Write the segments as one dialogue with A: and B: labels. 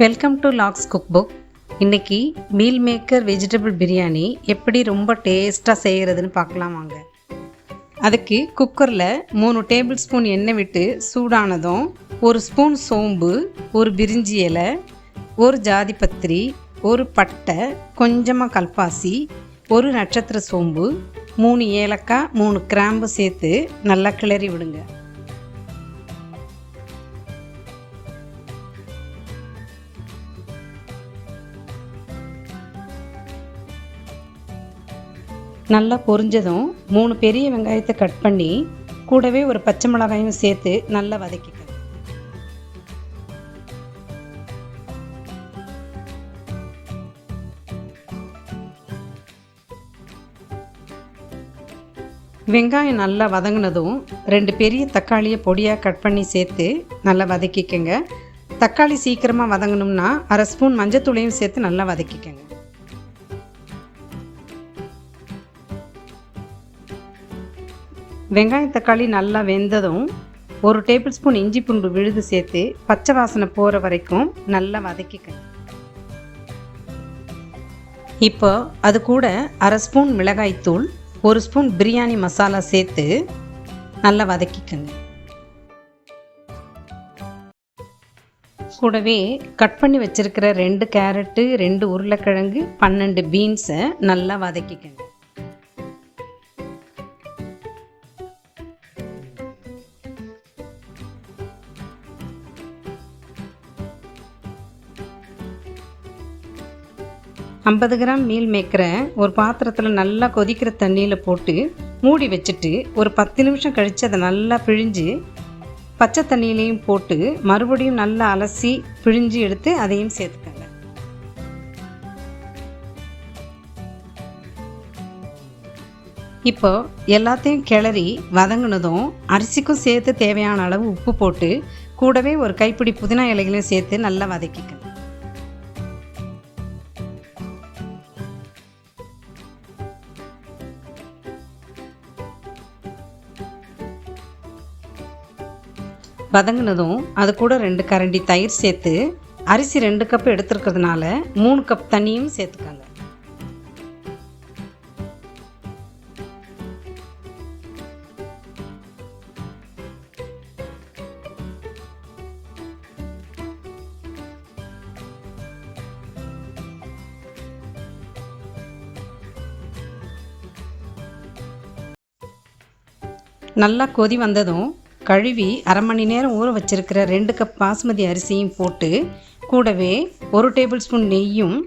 A: Welcome to Lax cook book. இன்றைக்கி meal maker vegetable biryani எப்படி ரொம்ப டேஸ்ட்டாக செய்கிறதுன்னு பார்க்கலாம் வாங்க. அதுக்கு குக்கரில் 3 டேபிள் ஸ்பூன் எண்ணெய் விட்டு சூடானதும் 1 ஸ்பூன் சோம்பு, 1 பிரிஞ்சி இலை, 1 ஜாதிபத்திரி, 1 பட்டை, கொஞ்சமாக கல்பாசி, 1 நட்சத்திர சோம்பு, 3 ஏலக்காய், 3 கிராம்பு சேர்த்து நல்லா கிளறி விடுங்க. நல்லா பொரிஞ்சதும் 3 பெரிய வெங்காயத்தை கட் பண்ணி கூடவே ஒரு பச்சை மிளகாயும் சேர்த்து நல்லா வதக்கிக்கணும். வெங்காயம் நல்லா வதங்கினதும் 2 பெரிய தக்காளியை பொடியாக கட் பண்ணி சேர்த்து நல்லா வதக்கிக்கங்க. தக்காளி சீக்கிரமாக வதங்கணும்னா 1/2 ஸ்பூன் மஞ்சத்தூளையும் சேர்த்து நல்லா வதக்கிக்கங்க. வெங்காயம் தக்காளி நல்லா வெந்ததும் 1 டேபிள் ஸ்பூன் இஞ்சி பூண்டு விழுது சேர்த்து பச்சை வாசனை போகிற வரைக்கும் நல்லா வதக்கிக்கணும். இப்போ அது கூட 1/2 ஸ்பூன் மிளகாய்த்தூள், 1 ஸ்பூன் பிரியாணி மசாலா சேர்த்து நல்லா வதக்கிக்கங்க. கூடவே கட் பண்ணி வச்சுருக்கிற 2 கேரட்டு, 2 உருளைக்கிழங்கு, 12 பீன்ஸை நல்லா வதக்கிக்கங்க. ஐம்பது கிராம் மீல் மேக்கரை ஒரு பாத்திரத்தில் நல்லா கொதிக்கிற தண்ணியில் போட்டு மூடி வச்சுட்டு ஒரு 10 நிமிஷம் கழித்து அதை நல்லா பிழிஞ்சு பச்சை தண்ணியிலையும் போட்டு மறுபடியும் நல்லா அலசி பிழிஞ்சு எடுத்து அதையும் சேர்த்துக்கங்க. இப்போ எல்லாத்தையும் கிளறி வதங்கினதும் அரிசிக்கும் சேர்த்து தேவையான அளவு உப்பு போட்டு கூடவே ஒரு கைப்பிடி புதினா இலைகளையும் சேர்த்து நல்லா வதக்கிக்கங்க. வதங்கினதும் அது கூட 2 கரண்டி தயிர் சேர்த்து அரிசி 2 கப் எடுத்துருக்கிறதுனால 3 கப் தண்ணியும் சேர்த்துக்காங்க. நல்லா கொதி வந்ததும் கழுவி 1/2 மணி நேரம் ஊற வச்சிருக்கிற 2 கப் பாஸ்மதி அரிசியும் போட்டு கூடவே 1 டேபிள் ஸ்பூன் நெய்யும்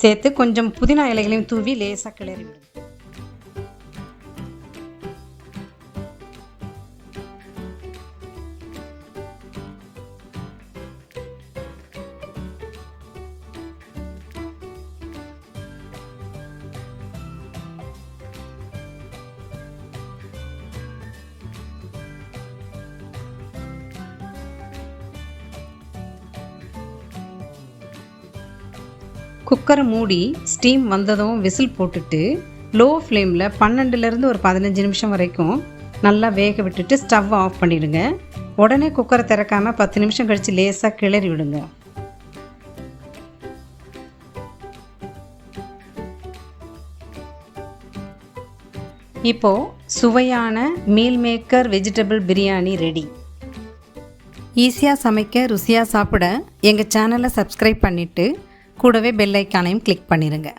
A: சேர்த்து கொஞ்சம் புதினா இலைகளையும் தூவி லேசாக கிளறி விடுங்க. குக்கரை மூடி ஸ்டீம் வந்ததும் விசில் போட்டுட்டு லோ ஃப்ளேமில் 12லேருந்து ஒரு 15 நிமிஷம் வரைக்கும் நல்லா வேக விட்டுட்டு ஸ்டவ் ஆஃப் பண்ணிவிடுங்க. உடனே குக்கரை திறக்காமல் 10 நிமிஷம் கழித்து லேசாக கிளறி விடுங்க. இப்போது சுவையான meal maker vegetable biryani ready. ஈஸியாக சமைக்க, ருசியாக சாப்பிட எங்கள் சேனலை சப்ஸ்கிரைப் பண்ணிவிட்டு கூடவே பெல் ஐக்கானையும் கிளிக் பண்ணிடுங்க.